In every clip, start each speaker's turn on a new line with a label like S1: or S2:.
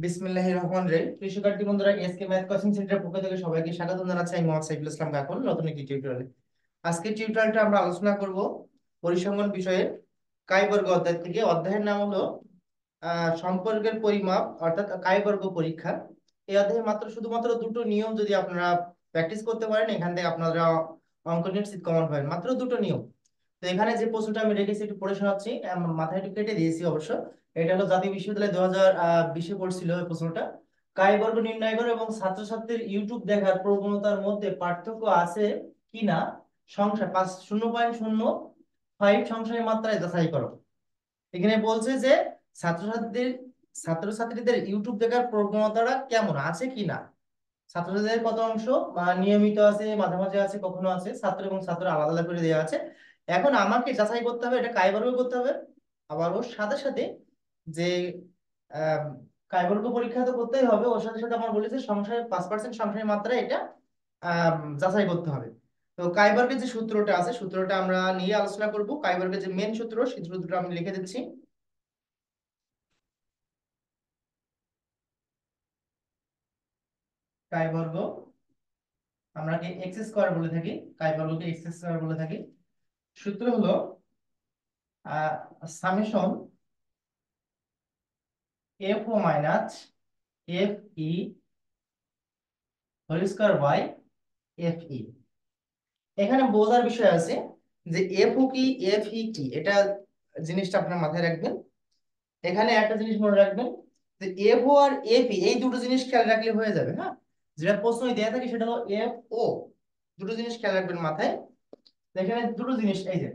S1: বিসমিল্লাহির রহমানির রহিম। প্রিয় শিক্ষার্থী বন্ধুরা, এসকে ম্যাথ কোচিং সেন্টারের পক্ষ থেকে সবাইকে স্বাগত জানাচ্ছি। আমি মোহাম্মদ সাইফুল ইসলাম কাকুন নতুন একটি টিউটোরিয়ালে। আজকে টিউটোরিয়ালটা আমরা আলোচনা করব পরিসংখ্যান বিষয়ে কাই বর্গ অধ্যায় থেকে। অধ্যায়ের নাম হলো সম্পর্কের পরিমাপ, অর্থাৎ কাই বর্গ পরীক্ষা। এই অধ্যায়ে শুধুমাত্র দুটো নিয়ম যদি আপনারা প্র্যাকটিস করতে পারেন, এখান থেকে আপনারা অঙ্ক নিশ্চিত কমন পাবেন। মাত্র দুটো নিয়ম। তো এখানে যে প্রশ্নটা আমি রেখেছি একটু পড়ে শোনাচ্ছি, মাথায় একটু কেটে দিয়েছি অবশ্য। এটা হলো জাতীয় বিশ্ববিদ্যালয় 2020-এ পড়ছিল এই প্রশ্নটা। কাই বর্গ নির্ণয় করো এবং ছাত্রছাত্রীর ইউটিউব দেখার প্রবণতার মধ্যে পার্থক্য আছে কিনা সংখ্যা 0.05 সংখ্যার মাত্রায় যাচাই করো। এখানে বলছে যে ছাত্রছাত্রীদের ছাত্রছাত্রীদের ইউটিউব দেখার প্রবণতাটা কেমন আছে কিনা। ছাত্রছাত্রীদের কত অংশ নিয়মিত আছে, মাঝে মাঝে আছে, কখনো আছে। ছাত্র এবং ছাত্র আলাদা আলাদা করে দেওয়া আছে। এখন আমাকে যাচাই করতে হবে, এটা কাই বর্গ করতে হবে। আবার ওর সাথে সাথে যে আহ কাই বর্গ পরীক্ষা তো করতেই হবে, ওর সাথে সাথে আমার বলেছে সংখ্যায় 5% সংখ্যার মাত্রায় এটা যাচাই করতে হবে। তো কাই বর্গের যে সূত্রটা আছে, সূত্রটা আমরা নিয়ে আলোচনা করব। কাই বর্গের যে মেন সূত্র, সেই সূত্রটা আমি লিখে দিচ্ছি। কাই বর্গ আমরা কি এক্স স্কয়ার বলে থাকি, কাই বর্গকে এক্স স্কয়ার বলে থাকি। সূত্র হলো summation F O minus F E whole square by F E. এখানে বোঝার বিষয় আছে যে এফ ও কি এফ ই কি, এটা জিনিসটা আপনার মাথায় রাখবেন। এখানে একটা জিনিস মনে রাখবেন যে এফ ও আর এফ ই, এই দুটো জিনিস খেয়াল রাখলে হয়ে যাবে। হ্যাঁ, যেটা প্রশ্নই দেয়া থাকে সেটা হলো এফ ও। দুটো জিনিস খেয়াল রাখবেন মাথায়। এখানে দুটো জিনিস, এই যে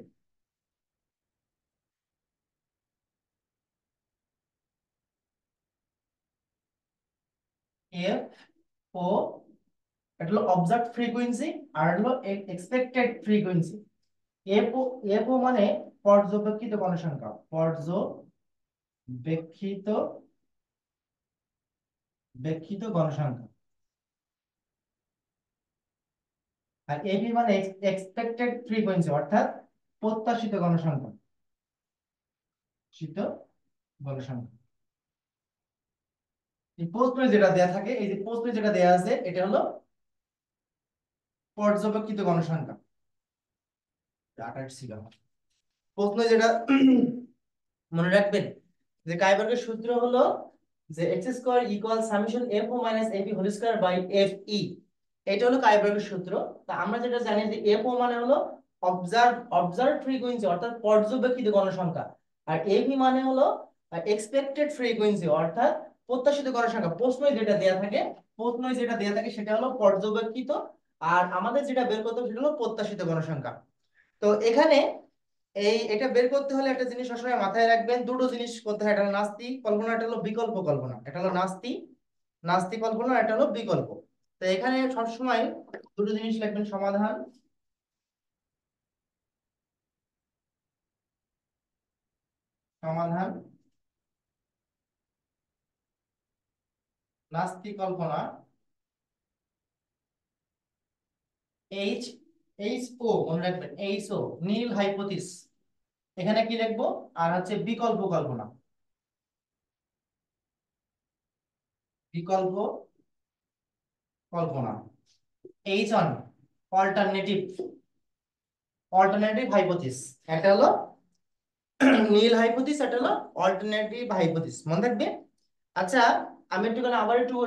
S1: এফ ও, এটা হলো অবজার্ভড ফ্রিকোয়েন্সি, আর হলো এক্সপেক্টেড ফ্রিকোয়েন্সি। এফও, এফও মানে পর্যবেক্ষিত গণসংখ্যা, পর্যবেক্ষিত বেক্ষিত গণসংখ্যা। আর এবি মানে এক্সপেক্টেড ফ্রিকোয়েন্সি, অর্থাৎ প্রত্যাশিত গণসংখ্যা, প্রত্যাশিত গণসংখ্যা। এই প্রশ্নে যেটা দেয়া থাকে, এই যে প্রশ্নে যেটা দেয়া আছে, এটা হলো পর্যবেক্ষিত গণসংখ্যা। ছিল প্রশ্নে যেটা মনে রাখবেন যে কাইবার্গের সূত্র হলো যে X square equal summation F O minus F E whole square by F E. এটা হলো কাইবার্গের সূত্র। তা আমরা যেটা জানি যে এফ ও মানে হলো অবজার্ভ ফ্রিকোয়েন্সি, অর্থাৎ পর্যবেক্ষিত গণসংখ্যা। আর এফ ই মানে হলো এক্সপেক্টেড ফ্রিকোয়েন্সি, অর্থাৎ প্রত্যাশিত গণসংখ্যা। প্রশ্নই যেটা দেয়া থাকে সেটা হলো পর্যবেক্ষিত, আর আমাদের যেটা বের করতে হবে সেটা হলো প্রত্যাশিত গণসংখ্যা। তো এখানে এটা বের করতে হলে একটা জিনিস সবসময় মাথায় রাখবেন, দুটো জিনিস করতে হয়। একটা হলো নাস্তি কল্পনা, একটা হলো বিকল্প কল্পনা। এটা হলো নাস্তি নাস্তি কল্পনা, এটা হলো বিকল্প। তো এখানে সবসময় দুটো জিনিস লিখবেন, সমাধান, সমাধান নাস্তি কল্পনা, এইচ এইচ ও মনে রাখবেন, এইচ ও নীল হাইপোথিস। এখানে কি লিখবো, আর হচ্ছে বিকল্প কল্পনা, বিকল্প কল্পনা। H one alternative, alternative hypothesis. একটা হলো নীল হাইপোথিস, এটা হলো অল্টারনেটিভ হাইপোথিস, মনে থাকবে। আচ্ছা, আমি একটু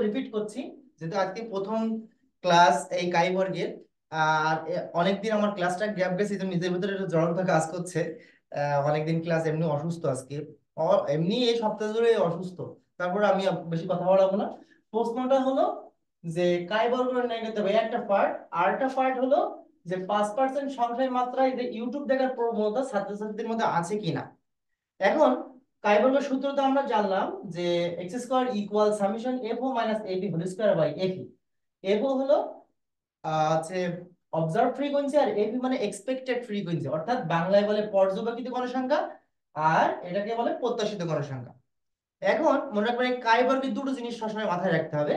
S1: রিপিট করছি, যেহেতু আজকে প্রথম ক্লাস এই কাই বর্গের। আর অনেকদিন আমার ক্লাসটা গ্যাপ গেছে, তো নিজের ভিতরে একটু জড়তা কাজ করছে। অনেকদিন ক্লাস, এমনি অসুস্থ আজকে, এমনি এই সপ্তাহ জুড়ে অসুস্থ। তারপরে আমি বেশি কথা বলাবো না। প্রশ্নটা হলো যে কাই বর্গ নির্ণয় করতে হবে একটা পার্ট, আর একটা পার্ট হলো যে 5% সংখ্যার মাত্রায় যে ইউটিউব দেখার প্রবণতা ছাত্রছাত্রীদের মধ্যে আছে কিনা। এখন কাইবর্গের সূত্র তো আমরা জানলাম যে X square equal summation F O minus F E whole square by F E. F O হলো আছে অবজার্ভ ফ্রিকোয়েন্সি, আর এফ ই মানে এক্সপেক্টেড ফ্রিকোয়েন্সি, অর্থাৎ বাংলায় বলে পর্যবেক্ষিত গণসংখ্যা, আর এটাকে বলে প্রত্যাশিত গণসংখ্যা। এখন মনে রাখবেন এই কাইবর্গের দুটো জিনিস সবসময় মাথায় রাখতে হবে,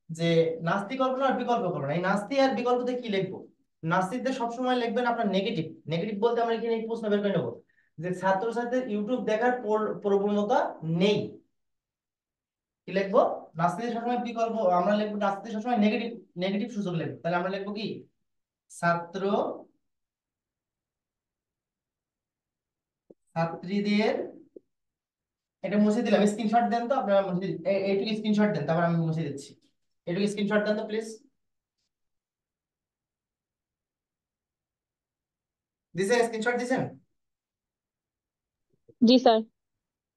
S1: যে নাস্তি কল্পনা আর বিকল্প কল্পনা। এই নাস্তি আর বিকল্পতে কি লিখবো, নাস্তিতে সবসময় লিখবেন আপনার নেগেটিভ। নেগেটিভ বলতে আমরা এখানে এই প্রশ্ন বের করে নেবো যে ছাত্রছাত্রীদের ইউটিউব দেখার প্রবণতা নেই। কি লিখবো? নাস্তিতে সবসময় বিকল্প আমরা লিখবো, নাস্তিতে সবসময় নেগেটিভ নেগেটিভ সূচক লিখবো। তাহলে আমরা লিখবো কি? ছাত্র ছাত্রীদের, এটা মুছে দিলাম, স্ক্রিনশট দেন তো আপনারা, মুছে এইটুকু স্ক্রিনশট দেন, তারপর আমি মুছে দিচ্ছি। এইটুকু স্ক্রিনশট দেন তো প্লিজ। দিছেন? স্ক্রিনশট দিছেন?
S2: जी सर।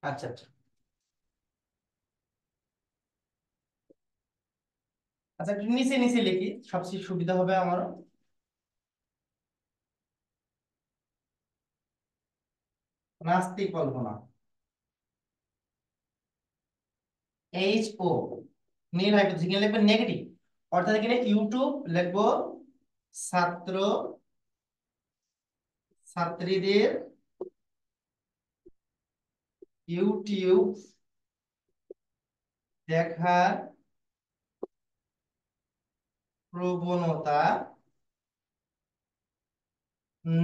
S1: আচ্ছা আচ্ছা। আচ্ছা একটু নিচে নিচে লিখি, সবচেয়ে সুবিধা হবে আমারও। নাস্তিক কল্পনা, এইচ ও, নীল হাইপোথিসিস, এখানে লিখবেন নেগেটিভ, অর্থাৎ এখানে ইউটিউব লিখবো ছাত্র ছাত্রীদের ইউটিউব দেখার প্রবণতা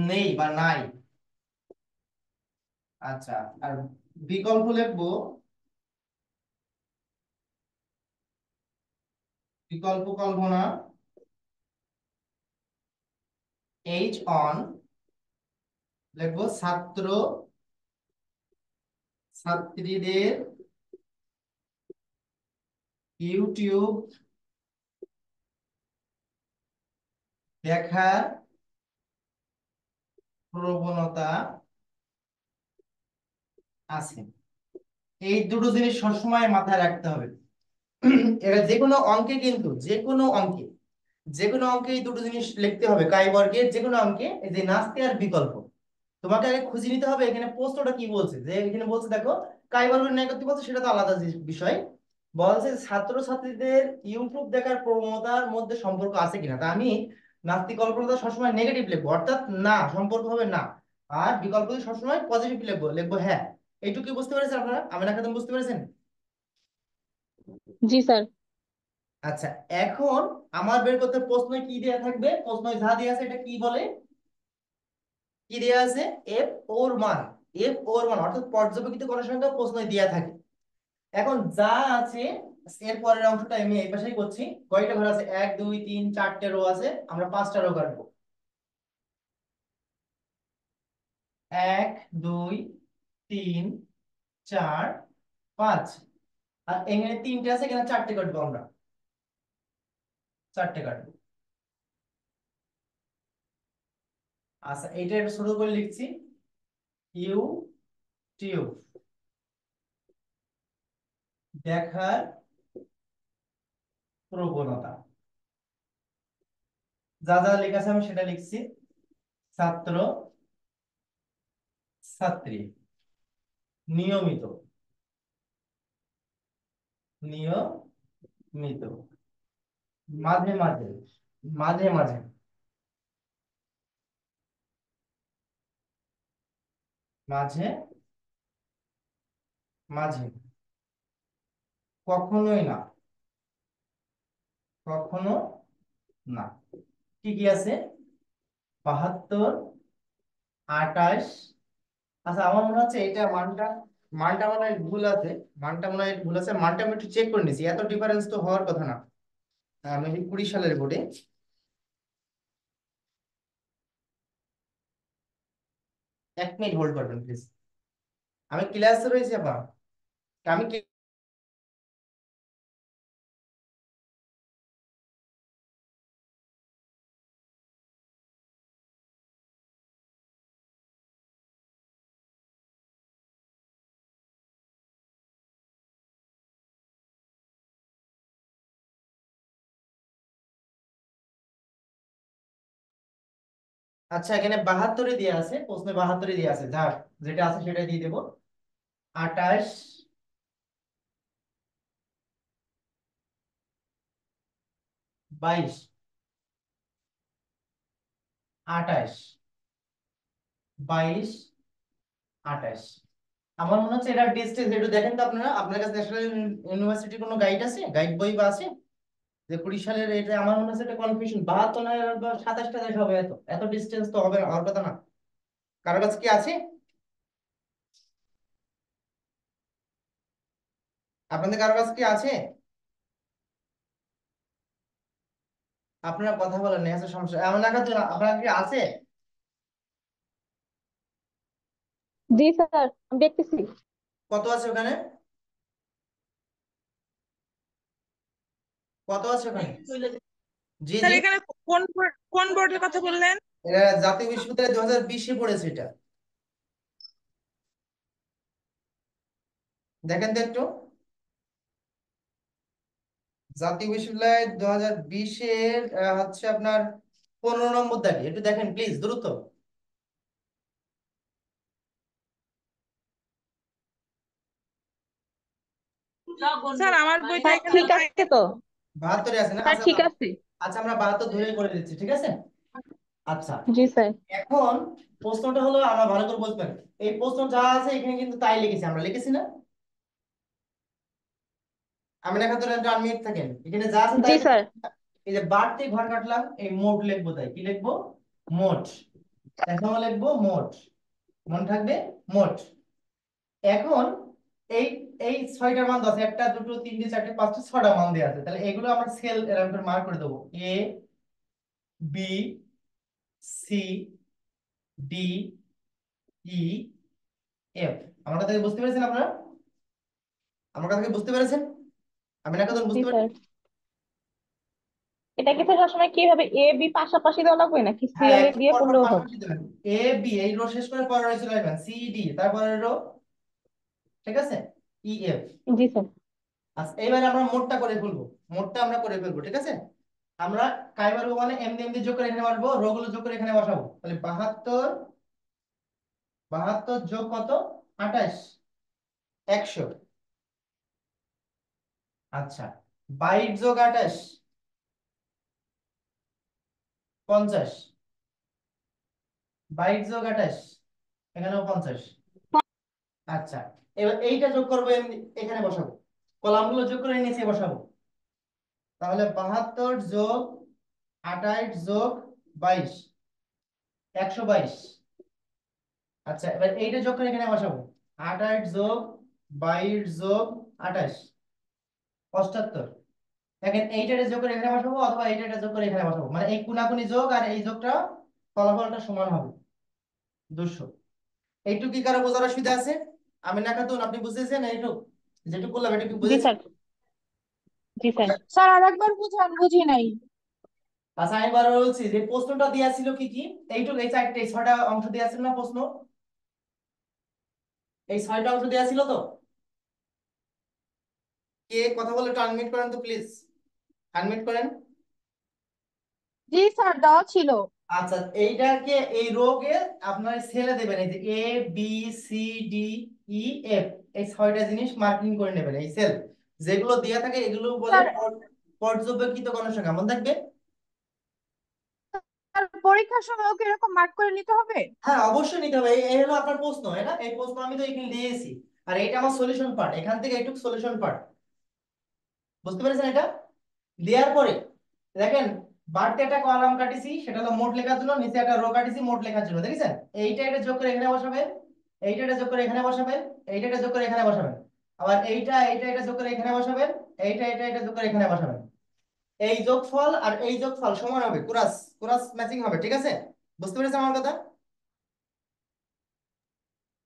S1: নেই বা নাই। আচ্ছা, আর বিকল্প লিখবো, বিকল্প কল্পনা এইচ অন লিখবো ছাত্র ছাত্রীদের ইউটিউব দেখার প্রবণতা আছে। এই দুটো জিনিস সবসময় মাথায় রাখতে হবে। এটা যে কোনো অঙ্কে, কিন্তু যে কোনো অঙ্কে, যে কোনো অঙ্কে এই দুটো জিনিস লিখতে হবে। কাই বর্গের যে কোনো অঙ্কে এই যে নাস্তি আর বিকল্প, তোমাকে আগে খুঁজে নিতে হবে এখানে প্রশ্নটা কি বলছে। যে এখানে বলছে দেখো, কাই বর্গের ন্যায় করতে বলছে, সেটা তো আলাদা বিষয়। বলছে ছাত্র ছাত্রীদের ইউটিউব দেখার প্রবণতার মধ্যে সম্পর্ক আছে কিনা। তা আমি নাস্তিক কল্পনাটা সবসময় নেগেটিভ লিখবো, অর্থাৎ না, সম্পর্ক হবে না। আর বিকল্প সবসময় পজিটিভ লিখবো, লিখবো হ্যাঁ। এইটুকু কি বুঝতে পেরেছেন আপনারা? আমি না একদম বুঝতে পেরেছেন?
S2: जी सर।
S1: আচ্ছা, এখন আমার বের করতে প্রশ্ন কি দেয়া থাকবে, প্রশ্ন যা দেয়া আছে এটা কি বলে, কি দেয়া আছে? এফ ওর মান, এফ ওর মান অর্থাৎ পর্যবেক্ষিত কোন সংখ্যা প্রশ্ন দেয়া থাকে। এখন যা আছে এর পরের অংশটা আমি এই পাশেই করছি। কয়টা ঘর আছে? 1 2 3 4টে রো আছে, আমরা 5টা রো কাটবো। 1 2 3 4 5, আর এখানে 3টে আছে, এখানে 4টে কাটবো আমরা, 4টে কাটবো। আচ্ছা, এইটা একটু ছোট করে লিখছি, ইউটিউব দেখার প্রবণতা, যা যা লেখা আছে আমি সেটা লিখছি। ছাত্র ছাত্রী নিয়মিত, নিয়মিত, মাঝে মাঝে, মাঝে মাঝে, মাঝে মাঝে, কখনোই না, কখনো না। কি কি আছে? 72, 28। আচ্ছা আমার মনে হচ্ছে এটা মানটা, মানটা মনে হয় ভুল আছে, মানটা মনে হয় ভুল আছে। মানটা আমি একটু চেক করে নিছি, এত ডিফারেন্স তো হওয়ার কথা না। মেবি 20 সালের বোর্ডে। 1 মিনিট হোল্ড করবেন প্লিজ, আমি ক্লাসে রয়েছি আবার। আমি আচ্ছা, এখানে 72 দেওয়া আছে, প্রশ্নে 72 দেওয়া আছে, যাক যেটা আছে সেটা দিয়ে দেবো। 28, 22, 28, 22, 28। আমার মনে হচ্ছে এটা ডিস্টেন্স একটু দেখেন তো আপনারা, আপনার কাছে ন্যাশনাল ইউনিভার্সিটির কোনো গাইড আছে, গাইড বই বা আছে? যে 20 সালের এটা আমার মনে হচ্ছে এটা কনফিউশন, 72 না বা 27টা দেশ হবে, এত এত ডিস্টেন্স তো হবে না, হওয়ার কথা না। কারো কাছে কি আছে? আপনাদের কারো কাছে কি আছে? আপনারা কথা বলেন না, আছে সমস্যা এমন একটা তো আপনার কি আছে?
S2: জি স্যার, আমি দেখতেছি।
S1: কত আছে ওখানে? কত আছে ওখানে? জি
S3: স্যার
S1: জি।
S3: এখানে কোন বোর্ডের কথা বললেন?
S1: এটা জাতীয় বিশ্ববিদ্যালয় 2020-এ পড়েছে এটা। দেখেন তো একটু। জাতীয় বিশ্ববিদ্যালয় 2020-এর হচ্ছে আপনার 15 নম্বর দাগে, একটু দেখেন প্লিজ দ্রুত।
S3: স্যার আমার বইটা
S2: স্যার
S3: এখানে
S2: ঠিক
S3: নাই।
S2: আছে তো?
S1: 72-এ আছে না?
S2: স্যার
S1: আচ্ছা
S2: ঠিক আছে।
S1: আচ্ছা, আমরা 72 ধরে করে দিচ্ছি, ঠিক আছে। আচ্ছা,
S2: জি স্যার।
S1: এখন প্রশ্নটা হলো, আমরা ভালো করে বলতে পারি এই প্রশ্ন যা আছে এখানে কিন্তু তাই লিখেছি, আমরা লিখেছি না? আমি লেখা ধরে 1 মিনিট থাকেন, এখানে যা আছে
S2: জি
S1: তাই
S2: স্যার।
S1: লিখেছি। এই যে বাড়তি ঘর কাটলাম, এই মোট লিখবো, তাই কি লিখবো? মোট। এখন লিখবো মোট, মনে থাকবে মোট। এখন এই এই 6টার মান আছে, একটা দুটো তিনটে চারটে পাঁচটা 6টা মান দেওয়া আছে, তাহলে এগুলো আমরা সেল এরকম করে মার্ক করে দেবো, A B C D E F. আমার কথা কি বুঝতে পেরেছেন আপনারা? আমার কথা কি বুঝতে পেরেছেন? আমি না কথা
S2: জি
S1: বুঝতে
S2: স্যার।
S1: পেরেছেন?
S2: এটা কি স্যার সবসময় কিভাবে এ বি পাশাপাশি দেওয়া লাগবে নাকি
S1: হ্যাঁ,
S2: সিরিয়ালে
S1: একটু
S2: দিয়ে
S1: পর পর
S2: করলেও হবে?
S1: পাশাপাশি দেবেন। এ বি এই রো শেষ করে পরে রো চলে আসবেন, সি ডি তারপরে রো, ঠিক আছে, ই এফ।
S2: জি স্যার।
S1: আচ্ছা, এবারে আমরা মোটটা করে ফেলবো, মোটটা আমরা করে ফেলবো, ঠিক আছে। আমরা কাই মারবো মানে এমনি এমনি যোগ করে এখানে মারবো, রো গুলো যোগ করে এখানে বসাবো, তাহলে 72, 72 যোগ কত? 28, 100। আচ্ছা, 22 যোগ 28, 50। 22 যোগ 28, এখানেও 50। আচ্ছা, এবার এইটা যোগ করবো, এমনি এখানে বসাবো, কলামগুলো যোগ করে নিচে বসাবো, তাহলে 72 যোগ 28 যোগ 22, 122। আচ্ছা, এবার এইটা যোগ করে এখানে বসাবো, 28 যোগ 22 যোগ 28, 75। দেখেন এইটারে যোগ করে এখানে বসাবো অথবা এইটারে যোগ করে এখানে বসাবো, মানে এই কোনাকুনি যোগ আর এই যোগটা ফলাফলটা সমান হবে, 200। এইটুকু কি কারো বোঝার অসুবিধা আছে? আমি না খাতুন, আপনি বুঝেছেন এইটুক? যেটুকু বললাম এটুকু
S2: জি
S1: বুঝেছেন?
S2: স্যার। জি স্যার।
S3: স্যার আরেকবার বুঝান, বুঝি নাই।
S1: আচ্ছা, আমি বারবার বলছি যে প্রশ্নটা দেয়া ছিল কি কি, এইটুকু, এই চারটে 6টা অংশ দেয়া ছিল না প্রশ্ন, এই 6টা অংশ দেয়া ছিল তো। কে কথা বলে একটু আনমিউট করেন তো প্লিজ, আনমিউট করেন।
S3: জি স্যার, দেওয়া ছিল।
S1: আচ্ছা, এইটাকে এই রোগে আপনার ছেড়ে দেবেন, এই যে A B C D E F, এই 6টা জিনিস মার্কিং করে নেবেন, এই সেল যেগুলো দেয়া থাকে এগুলো বলে
S3: স্যার
S1: পর্যবেক্ষিত গণসংখ্যা, মনে থাকবে।
S3: স্যার, পরীক্ষার সময় ওকে এরকম মার্ক করে নিতে হবে?
S1: হ্যাঁ, অবশ্যই নিতে হবে, এই হলো আপনার প্রশ্ন, না এই প্রশ্ন আমি তো এখানে দিয়েছি, আর এইটা আমার সলিউশন পার্ট, এখান থেকে এইটুকু সলিউশন পার্ট, বুঝতে পেরেছেন এটা? দেওয়ার পরে দেখেন, বাড়তি একটা কলাম কাটিছি, সেটা হলো মোট লেখার জন্য, নিচে একটা রো কাটিছি মোট লেখার জন্য, দেখেছেন? এইটা এটা যোগ করে এখানে বসাবেন, এইটা এটা যোগ করে এখানে বসাবেন, এইটা এটা যোগ করে এখানে বসাবেন, আবার এইটা এইটা এটা যোগ করে এখানে বসাবেন, এইটা এটা এটা যোগ করে এখানে বসাবেন। এই যোগফল আর এই যোগফল সমান হবে, ক্রস ক্রস ম্যাচিং হবে, ঠিক আছে। বুঝতে পেরেছেন আমার কথা?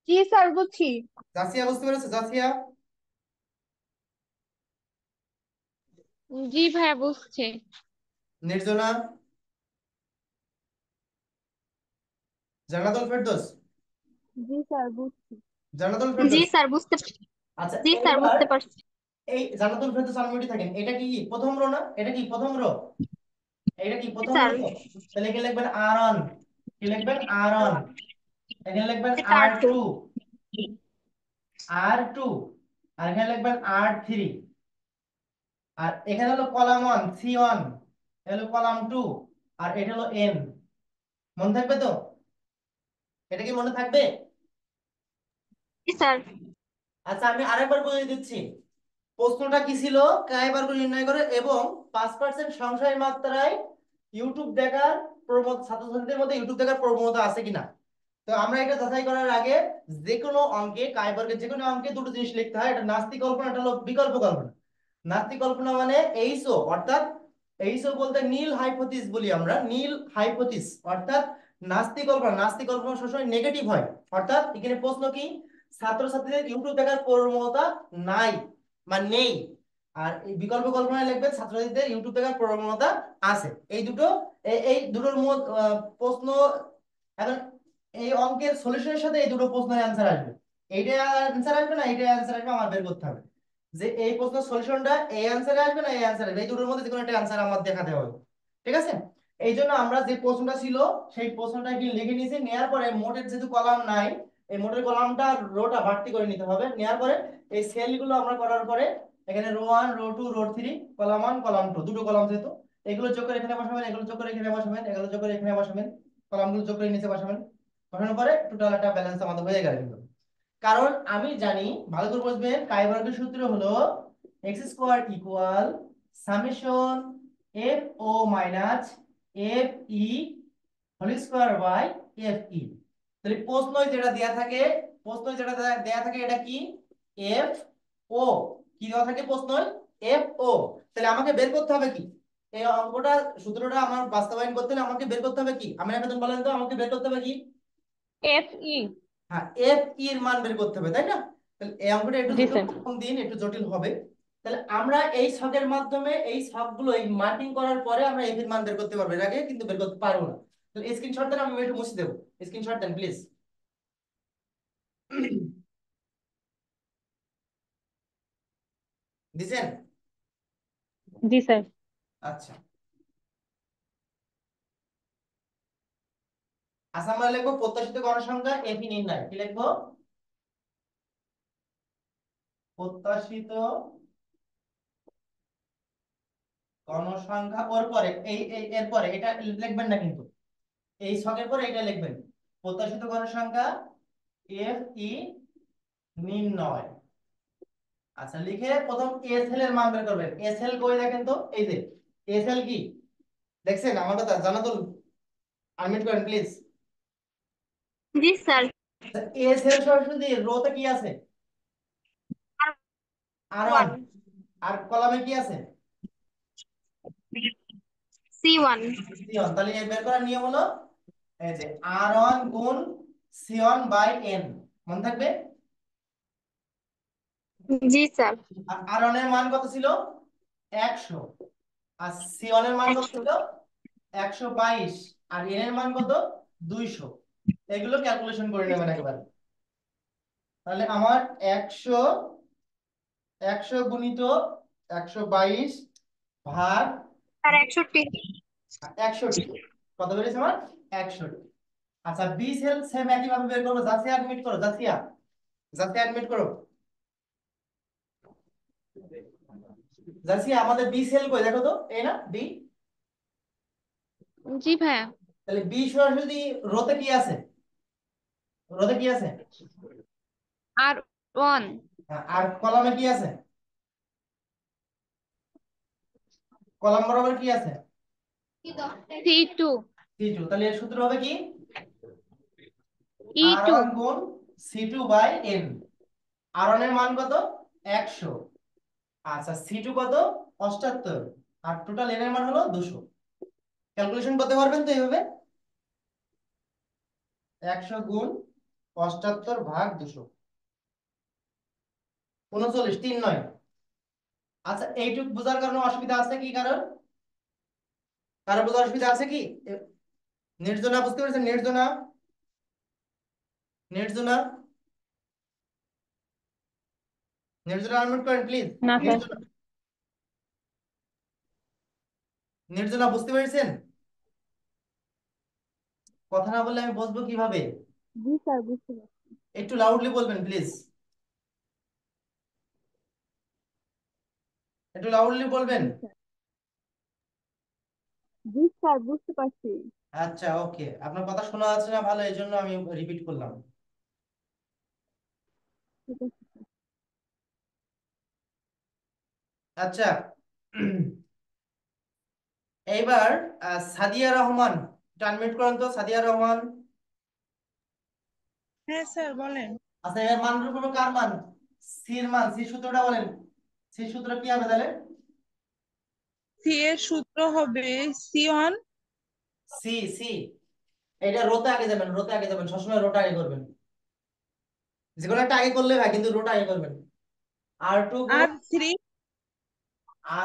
S3: জি স্যার, বুঝছি।
S1: জাসিয়া বুঝতে পেরেছো? জাসিয়া,
S2: জি ভাইয়া বুঝছে।
S1: নির্জনা, জান্নাতুল ফেরদৌস,
S2: জি স্যার বুঝছি।
S1: জান্নাতুল
S2: জি
S1: ফেরদৌস।
S2: স্যার বুঝতে পারছি।
S1: আচ্ছা,
S2: জি স্যার
S1: এইবার
S2: বুঝতে পারছি।
S1: এই জান্নাতুল ফেরদৌস আনমিউটে থাকেন, এটা কি প্রথম রো না? এটা কি প্রথম রো? এটা কি
S2: জি
S1: প্রথম
S2: স্যার।
S1: রো? তাহলে কি লিখবেন? আর অন, কি লিখবেন? আর অন। এখানে লিখবেন
S2: এটা
S1: আর
S2: আর টু।
S1: টু, আর টু, আর এখানে লিখবেন আর থ্রি, আর এখানে হলো কলাম ওয়ান সি ওয়ান, হলো কলাম টু, আর এটা হলো এন। মনে থাকবে তো? এটা কি মনে থাকবে?
S2: জি স্যার।
S1: আচ্ছা, আমি আরেকবার বলে দিচ্ছি, প্রশ্নটা কি ছিল, কাই বার করে নির্ণয় করে এবং 5% সংশয় মাত্রায় ইউটিউব দেখার প্রবণতা, ছাত্রছাত্রীদের মধ্যে ইউটিউব দেখার প্রবণতা আছে কিনা। তো আমরা এটা যাচাই করার আগে যে কোনো অঙ্কে কায়বর্গের যে কোনো অঙ্কে দুটো জিনিস লিখতে হয়, এটা নাস্তিক কল্পনা, এটা হলো বিকল্প কল্পনা। নাস্তিক কল্পনা মানে এইসও, অর্থাৎ এইসও বলতে নীল হাইপোথিস বলি আমরা, নীল হাইপোথিস অর্থাৎ নাস্তিক কল্পনা। নাস্তিক কল্পনা সবসময় নেগেটিভ হয়, অর্থাৎ এখানে প্রশ্ন কি, ছাত্রছাত্রীদের ইউটিউব দেখার প্রবণতা নাই বা নেই। আর এই বিকল্প কল্পনায় লিখবেন ছাত্রছাত্রীদের ইউটিউব দেখার প্রবণতা আছে। এই দুটো এই দুটোর প্রশ্ন। এখন এই অঙ্কের সলিউশনের সাথে এই দুটো প্রশ্নের অ্যান্সার আসবে, এইটা অ্যান্সার আসবে না এইটা অ্যান্সার আসবে, আমার বের করতে হবে যে এই প্রশ্নের সলিউশনটা এই অ্যান্সারে আসবে না এই অ্যান্সারে আসবে, এই দুটোর মধ্যে যে কোনো একটা অ্যান্সার আমার দেখাতে হবে। ঠিক আছে, এই জন্য আমরা যে প্রশ্নটা ছিল সেই প্রশ্নটা কি লিখে নিয়েছি, নেওয়ার পরে মোটের যেহেতু কলাম নাই, এই মোটের কলামটা রোটা ভর্তি করে নিতে হবে। নেওয়ার পরে এই সেলগুলো আমরা করার পরে এখানে row 1 row 2 row 3 column 1 column 2 দুটো কলাম যেহেতু, এগুলো যোগ করে এখানে বসাবেন, এগুলো যোগ করে এখানে বসাবেন, এগুলো যোগ করে এখানে বসাবেন, কলামগুলো যোগ করে নিচে বসাবেন। বসানোর পরে টোটাল একটা ব্যালেন্স আমাদের হয়ে গেল কিন্তু। কারণ আমি জানি, ভালো করে বুঝবেন, কাইবার্গের সূত্র হলো x square equal summation F O minus F E whole square by F E. তাহলে প্রশ্নই যেটা দেয়া থাকে, প্রশ্নই যেটা দেয়া থাকে এটা কি, এফ ও। কি দেওয়া থাকে প্রশ্নই, এফ ও। তাহলে আমাকে বের করতে হবে কি, এই অঙ্কটা সূত্রটা আমার বাস্তবায়ন করতে হলে আমাকে বের করতে হবে কি, আমি এখন বলেন তো আমাকে বের করতে হবে কি।
S2: F E.
S1: হ্যাঁ, এফ ই এর মান বের করতে হবে, তাই না? তাহলে এই অঙ্কটা একটু
S2: জি
S1: একটু
S2: স্যার।
S1: কম দিন, একটু জটিল হবে। তাহলে আমরা এই ছকের মাধ্যমে এই ছকগুলো এই মার্কিং করার পরে আমরা এফ এর মান বের করতে পারবো, এর আগে কিন্তু বের করতে পারবো না। তাহলে স্ক্রিনশট দেন, আমি একটু মুছে দেবো, স্ক্রিনশট দেন প্লিজ। দিছেন?
S2: জি স্যার।
S1: আচ্ছা, আচ্ছা আমরা লিখবো প্রত্যাশিত গণসংখ্যা এফ ই নির্ণয়। কি লিখবো? প্রত্যাশিত গণসংখ্যা, ওর পরে এর পরে এটা লিখবেন না কিন্তু, এই ছকের পরে এটা লিখবেন, প্রত্যাশিত গণসংখ্যা এফ ই নির্ণয়। আচ্ছা, লিখে প্রথম এসএল এর মান বের করবেন। এসএল কই দেখেন তো, এই যে এসএল কি দেখছেন, আমার কথা জানা তো, আনমিউট করেন প্লিজ।
S2: G sir.
S1: এসএল সরাসরি রোতে কি আছে, আর ওয়ান।
S2: ওয়ান।
S1: আর কলামে কি আছে,
S2: সি ওয়ান।
S1: সি1। তাহলে এই বের করার নিয়ম হলো এই যে আর1 গুণ সি1 বাই এন, মনে থাকবে।
S2: জি স্যার।
S1: আর1 এর মান কত ছিল, 100। আর সি1 এর মান কত
S2: 100।
S1: ছিল, 122। আর এন এর মান কত, 200। এগুলো ক্যালকুলেশন করে নেবেন একবার। তাহলে আমার 100, 100 গুণিত 122 ভাগ
S2: আর 61।
S1: 61, কত বেরিয়েছে আমার, 61। আচ্ছা, বি সেল সেম একই ভাবে বের করবো, জাসিয়া অ্যাডমিট করো, জাসিয়া, জাসিয়া অ্যাডমিট করো। জাসিয়া আমাদের বি সেল কই দেখো তো, এই না বি।
S2: জি ভাইয়া।
S1: তাহলে বি সরাসরি রোতে কি আছে, রোতে কি আছে,
S2: আর ওয়ান।
S1: হ্যাঁ, আর কলামে কি আছে, কলাম বরাবর কি আছে,
S2: সি টু।
S1: সি2। তাহলে এর সূত্র হবে কি,
S2: ই
S1: আর
S2: টু।
S1: ওয়ান গুণ সি2 বাই এন। আর1 এর মান কত, 100। আচ্ছা, সি2 কত, 78। আর টোটাল এন এর মান হলো 200। ক্যালকুলেশন করতে পারবেন তো এইভাবে, 100 গুণ 78 ভাগ 200, 39, 3 9। আচ্ছা, এইটুক বোঝার কারণে অসুবিধা আছে কি, কারণ কারো বোঝার অসুবিধা আছে কি, নির্জনা বুঝতে পেরেছেন, নির্জনা, নির্জনা, নির্জনা আনমিউট করেন প্লিজ।
S2: না স্যার।
S1: নির্জনা, নির্জনা বুঝতে পেরেছেন, কথা না বললে আমি বুঝবো কিভাবে,
S2: জি স্যার, বুঝতে পারছি।
S1: একটু লাউডলি বলবেন প্লিজ, একটু লাউডলি বলবেন।
S2: জি স্যার। জি স্যার, বুঝতে পারছি।
S1: আচ্ছা, ওকে, আপনার কথা শোনা যাচ্ছে না ভালো, এই জন্য আমি রিপিট করলাম।
S2: ঠিক আছে।
S1: আচ্ছা, এইবার সাদিয়া রহমান, আনমিউট করেন তো, সাদিয়া রহমান।
S4: হ্যাঁ স্যার বলেন।
S1: আচ্ছা এবার মান বের করবো কার মান? সির মান। সি সূত্রটা বলেন। সি সূত্র কি হবে তাহলে?
S4: সি এর সূত্র হবে C1।
S1: সি সি এটা রোতে আগে যাবেন, রোতে আগে যাবেন, সবসময় রোটা আগে করবেন। যে কোনো একটা আগে করলে হয়, কিন্তু রোটা আগে করবেন। আর টু গুণ
S4: R3।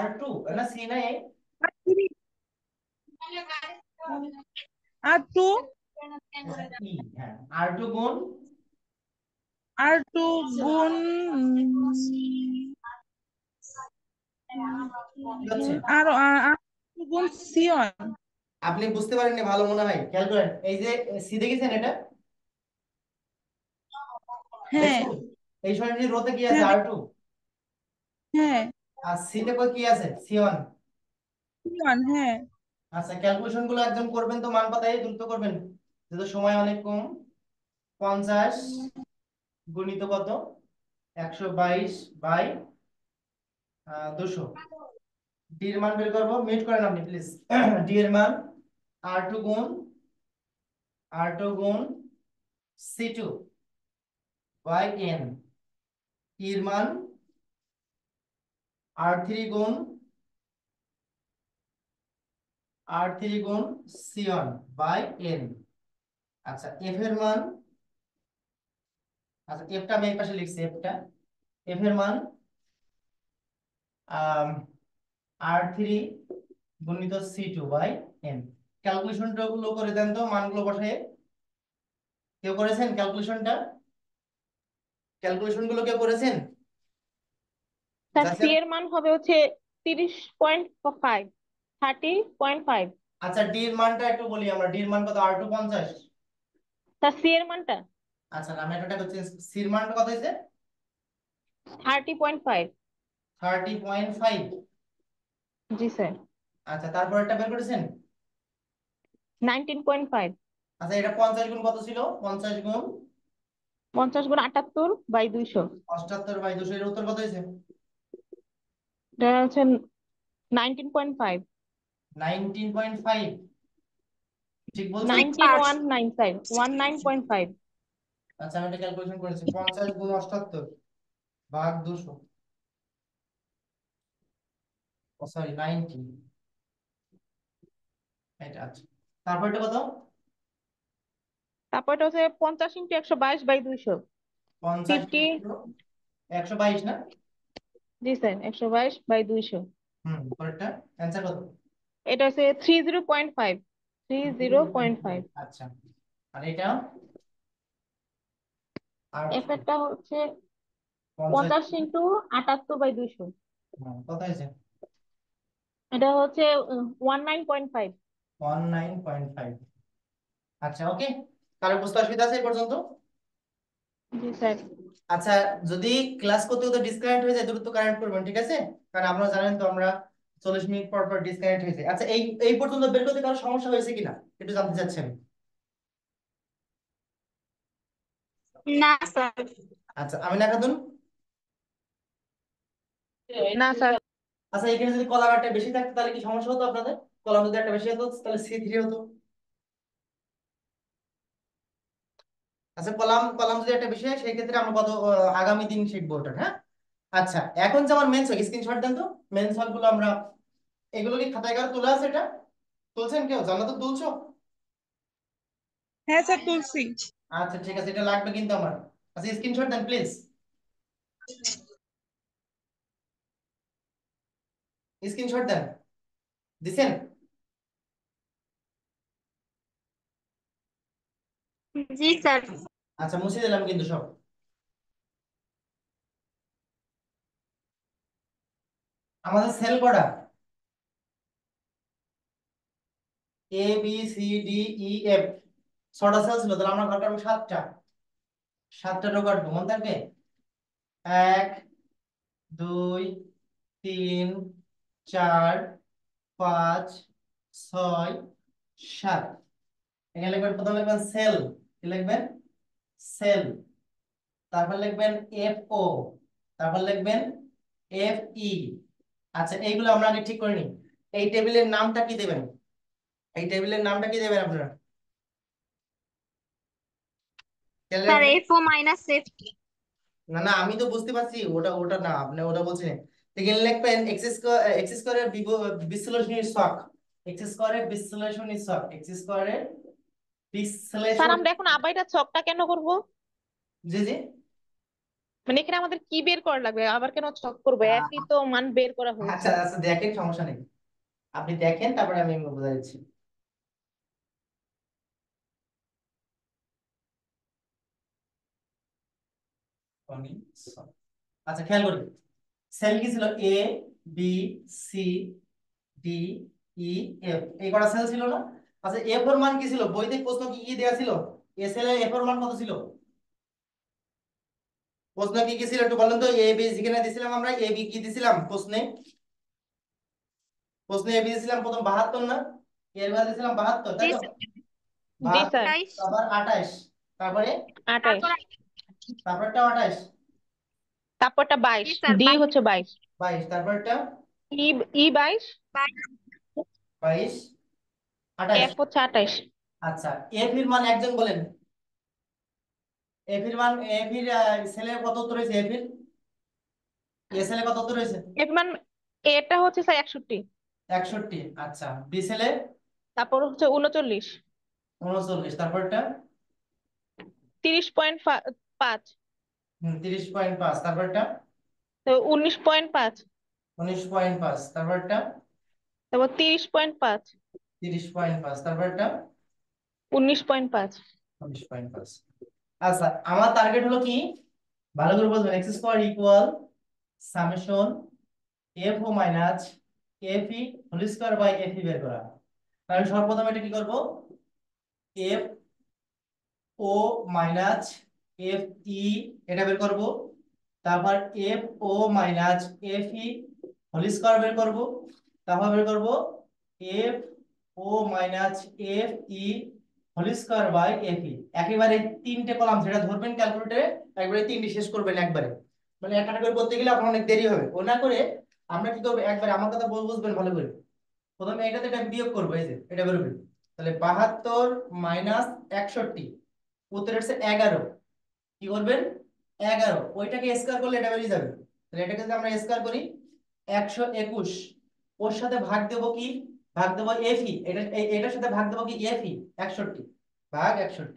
S1: R2 না সি নাই?
S4: R3 R2
S1: ই হ্যাঁ, R2 গুণ
S4: R2 গুণ
S1: কি হচ্ছে?
S4: R2 গুণ C1।
S1: আপনি বুঝতে পারেননি ভালো মনে হয়, খেয়াল করেন। এই যে সি দেখেছেন এটা,
S4: হ্যাঁ
S1: দেখছেন? এই সরাসরি রোতে কি আছে?
S4: হ্যাঁ
S1: R2।
S4: হ্যাঁ
S1: আর সিতে কই কি আছে? C1।
S4: C1 হ্যাঁ।
S1: আচ্ছা ক্যালকুলেশন গুলো একদম করবেন তো, মান পাতায় দ্রুত করবেন, যেহেতু সময় অনেক কম। 50 গুণিত কত? 122 বাই 200। ডি এর মান বের করবো, মিট করেন আপনি প্লিজ। ডি এর মান R2 গুণ C2 বাই n। ই এর মান R3 গুণ C1 বাই n। আচ্ছা এফ এর মান, আচ্ছা এফটা আমি এই পাশে লিখছি, এফ এর মান R3 গুণিত C2 বাই n। ক্যালকুলেশনটা গুলো করে দেন তো, মানগুলো বসায়। কেউ করেছেন ক্যালকুলেশনটা? ক্যালকুলেশন গুলো কেউ করেছেন?
S5: স্যার
S1: যাচ্ছে।
S5: সি এর মান হবে হচ্ছে 30.5, 30.5।
S1: আচ্ছা ডি এর মানটা একটু বলি আমরা, ডি এর মান কত? R2 50।
S5: স্যার সি এর মানটা
S1: আচ্ছা না, আমি একটা করছি, সি এর মানটা কত হয়েছে?
S5: 30.5।
S1: 30.5।
S5: জি স্যার।
S1: আচ্ছা তারপর একটা বের করেছেন?
S5: 19.5।
S1: আচ্ছা এটা 50 গুণ কত ছিল? 50 গুণ
S5: 50 গুণ 78/200।
S1: 78/200, এর উত্তর কত হয়েছে?
S5: এটা হচ্ছে 19.5।
S1: 19.5। ঠিক বলছি?
S5: 19195, 19.5।
S1: আচ্ছা আমি এটা ক্যালকুলেশন করেছি, 50 গুণ 78 ভাগ 200, ও সরি 90, এটা আচ্ছা। তারপর এটা কত?
S5: তারপর এটা হচ্ছে 50 × 122/200।
S1: 50
S5: 50।
S1: ইন্টু 122 না?
S5: জি স্যার, 122/200।
S1: পরেরটা অ্যানসার কত?
S5: এটা হচ্ছে 30.5, 30.5।
S1: আচ্ছা আর এটা? আর
S5: এফ একটা হচ্ছে
S1: 50,
S5: 50 × 78/200।
S1: কত হয়েছে?
S5: এটা হচ্ছে 19.5।
S1: 19.5। আচ্ছা ওকে, কারো বুঝতে অসুবিধা আছে এই পর্যন্ত?
S5: জি স্যার।
S1: আচ্ছা যদি ক্লাস করতে করতে ডিসকানেক্ট হয়ে যায়, দ্রুত কানেক্ট করবেন, ঠিক আছে? কারণ আপনারা জানেন তো আমরা 40 মিনিট পর পর ডিসকানেক্ট হয়ে যায়। আচ্ছা এই এই পর্যন্ত বের করতে কারো সমস্যা হয়েছে কিনা একটু জানতে চাচ্ছি আমি।
S3: না স্যার।
S1: আচ্ছা আমি না খাতুন।
S5: না স্যার।
S1: আচ্ছা এখানে যদি কলাম একটা বেশি থাকতো তাহলে কি সমস্যা হতো আপনাদের? কলাম যদি একটা বেশি হতো তাহলে C3 হতো। আচ্ছা কলাম কলাম যদি একটা বেশি হয় সেই ক্ষেত্রে আমরা কত আগামী দিন শিখবো ওটা, হ্যাঁ? আচ্ছা এখন যে আমার মেন ছক, স্ক্রিনশট দেন তো মেন ছক গুলো। আমরা এগুলো কি খাতায় কারো তোলা আছে? এটা তুলছেন কেউ? জানো তো তুলছো?
S4: হ্যাঁ স্যার তুলসী।
S1: আচ্ছা ঠিক আছে, এটা লাগবে কিন্তু আমার। আচ্ছা স্ক্রিনশট দেন প্লিজ, স্ক্রিনশট দেন। দিছেন?
S3: জি স্যার।
S1: আচ্ছা মুছে দিলাম কিন্তু সব। আমাদের সেল কটা? A B C D E F, 6টা সেল ছিল, তাহলে আমরা ঘর কাটবো 7টা। 7টা রো কাটবো, মনে থাকবে? 1 2 3 4 5 6 7। এখানে লিখবেন, প্রথমে লিখবেন সেল, কি লিখবেন? সেল। তারপর লিখবেন FO, তারপর লিখবেন FE। আচ্ছা এইগুলো আমরা আগে ঠিক করে নিই। এই টেবিলের নামটা কি দেবেন? এই টেবিলের নামটা কি দেবেন আপনারা? খেয়াল
S3: স্যার
S1: রাখবেন।
S3: F O minus F.
S1: না না, আমি তো বুঝতে পারছি, ওটা ওটা না, আপনি ওটা বলছেন। এখানে লিখবেন এক্স স্কয়ারের বিশ্লেষণী ছক, এক্স স্কয়ারের বিশ্লেষণী ছক, এক্স স্কয়ারের
S5: স্যার
S1: বিশ্লেষণ।
S5: আমরা এখন আবার ছকটা কেন করব?
S1: জি জি।
S5: মানে এখানে আমাদের কি বের করা লাগবে, আবার কেন ছক করবো? একই তো মান বের করা হয়েছে।
S1: আচ্ছা আচ্ছা, দেখেন, সমস্যা নেই, আপনি দেখেন, তারপরে আমি বোঝা দিচ্ছি। আচ্ছা খেয়াল করি, সেল কি ছিল? এ, B, C, D, E, F, এই কটা সেল ছিল না? আচ্ছা এফ এর মান কি ছিল? বইতে প্রশ্ন কি কি দেয়া ছিল? এ সেলে এফ এর মান কত ছিল? প্রশ্ন কি কি ছিল একটু বলেন তো। এ বি যেখানে দিছিলাম আমরা, এ বি কি দিছিলাম প্রশ্নে? প্রশ্নে এ বি দিছিলাম প্রথম 72 না? এর মান দিছিলাম 72, তাই
S3: জি
S1: তো?
S3: স্যার।
S5: জি
S1: 72,
S5: স্যার।
S3: 28।
S1: তারপর 28, তারপরে
S5: 28।
S3: তারপর
S1: তারপরটা 28,
S5: তারপরটা 22,
S3: জি স্যার
S5: ডি
S3: 22।
S5: হচ্ছে 22,
S1: 22, তারপরটা
S5: ই ই 22,
S1: 22, 28।
S5: এফ হচ্ছে 28।
S1: আচ্ছা এফ এর মান একজন বলেন। এফ এর মান, এফ এর সেলে কত উত্তর হয়েছে? এফ এর এ সেলে কত উত্তর হয়েছে?
S5: এফ মান, এটা হচ্ছে স্যার 61।
S1: 61। আচ্ছা বি সেলে
S5: তারপর হচ্ছে 39,
S1: 39, তারপরটা
S5: 30.5,
S1: 30.5, তারপরটা
S5: তো 19.5,
S1: 19.5, তারপরটা
S5: তারপর 30.5,
S1: 30.5, তারপরটা
S5: 19.5।
S1: 19.5। আচ্ছা আমার টার্গেট হলো কি, ভালো করে বুঝবেন, X square equal summation F O minus F E whole square by F E বের করা। তাহলে সর্বপ্রথম এটা কি করব? F O minus F E, এটা বের করব। তারপর F O minus F E whole square বের করব। তারপর বের করব F O minus F E whole square by F E. একেবারে তিনটে কলাম যেটা ধরবেন ক্যালকুলেটরে, একবারে তিনটে শেষ করবেন একবারে। মানে একটা করে করতে গেলে আপনার অনেক দেরি হবে, ও না করে আমরা কি করবো, একবারে আমার কথা বুঝবেন ভালো করে। প্রথমে এটাতে এটা বিয়োগ করবো, এই যে এটা বেরোবে। তাহলে 72 মাইনাস 61, উত্তর হচ্ছে 11। কি করবেন? 11, ওইটাকে স্কয়ার করলে এটা বেরিয়ে যাবে। তাহলে এটাকে যদি আমরা স্কয়ার করি 121, ওর সাথে ভাগ দেবো কি? ভাগ দেবো এফি, এটার সাথে ভাগ দেবো কি? এফি 61 ভাগ 61।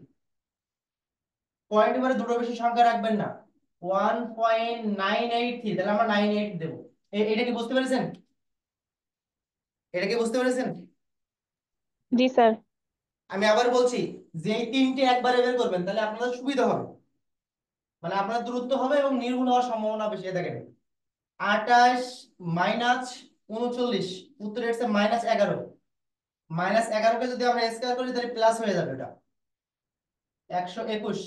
S1: পয়েন্ট এবারে দুটো বেশি সংখ্যা রাখবেন না, 1.983, তাহলে আমরা 98 দেবো। এটা কি বুঝতে পেরেছেন? এটা কি বুঝতে পেরেছেন?
S5: জি স্যার।
S1: আমি আবার বলছি, যে এই তিনটে একবারে বের করবেন তাহলে আপনাদের সুবিধা হবে, মানে আপনার দূরত্ব হবে এবং নির্ভুল হওয়ার সম্ভাবনা বেশি। দেখেন 28 মাইনাস 39, উত্তর হচ্ছে -11। -11কে যদি আমরা স্কয়ার করি তাহলে প্লাস হয়ে যাবে, এটা 121।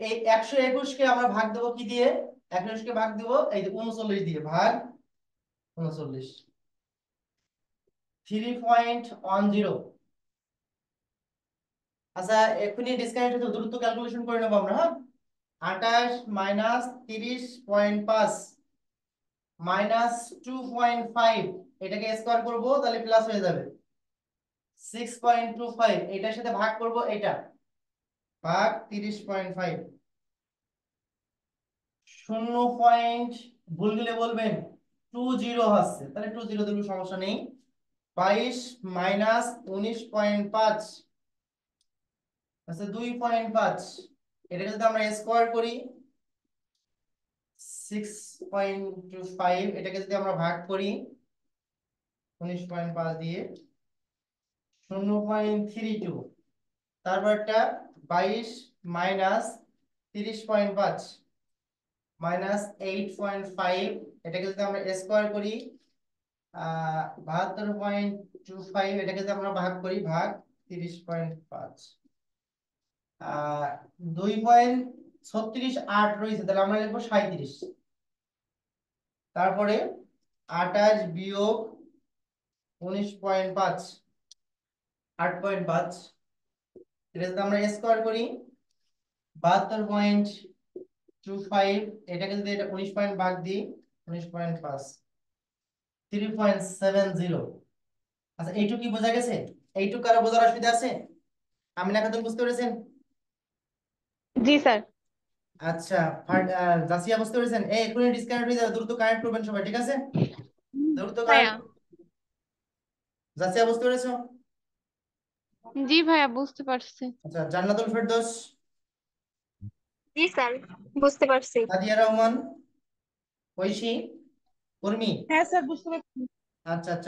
S1: এই 121 কে আমরা ভাগ দেবো কি দিয়ে? 121 কে ভাগ দেবো এই যে 39 দিয়ে, ভাগ 39, 3.10। আচ্ছা এখনই ডিসকানেক্ট হতে দূরত্ব ক্যালকুলেশন করে নেবো আমরা, হ্যাঁ। 28 মাইনাস 30.5 মাইনাস 2.5, এটাকে স্কয়ার করব তাহলে প্লাস হয়ে যাবে 6.25, এটার সাথে ভাগ করব এটা, ভাগ 30.5। 0 ভুল গেলে বলবেন, 20 হচ্ছে, তাহলে 20 দিলে সমস্যা নেই। 22 মাইনাস 19.5 আচ্ছা 2.5, এটাকে যদি আমরা স্কয়ার করি 6.25, এটাকে যদি আমরা ভাগ করি 19.5 দিয়ে 0.32, তারপরটা 22 মাইনাস 30.5 মাইনাস 8.5, এটাকে যদি আমরা স্কয়ার করি 72.25, এটাকে যদি আমরা ভাগ করি ভাগ 30.5, 2.368 রয়েছে, তাহলে আমরা লিখবো 37। তারপরে 28 বিয়োগ 19.5, 8.5, এটা যদি আমরা স্কয়ার করি 72.25, এটাকে যদি এটা 19 পয়েন্ট ভাগ দিই 19.5, 3.70। আচ্ছা এইটুকু কি বোঝা গেছে? এইটুকু কারো বোঝার অসুবিধা আছে? আমি না কথা বুঝতে পেরেছেন?
S5: জি স্যার।
S1: আচ্ছা, জাসিয়া বুঝতে পেরেছেন? এক্ষুনি ডিসকানেক্ট হয়ে যাবে, দ্রুত কানেক্ট করবেন সবাই, ঠিক আছে? দ্রুত
S2: ভাইয়া।
S1: কানেক্ট। জাসিয়া বুঝতে পেরেছো?
S2: জি ভাইয়া বুঝতে পারছি।
S1: আচ্ছা, জান্নাতুল ফেরদৌস,
S3: জি স্যার বুঝতে পারছি।
S1: নাদিয়া রহমান, ঐশী, উর্মি।
S4: হ্যাঁ স্যার বুঝতে পারছি।
S1: আচ্ছা আচ্ছা।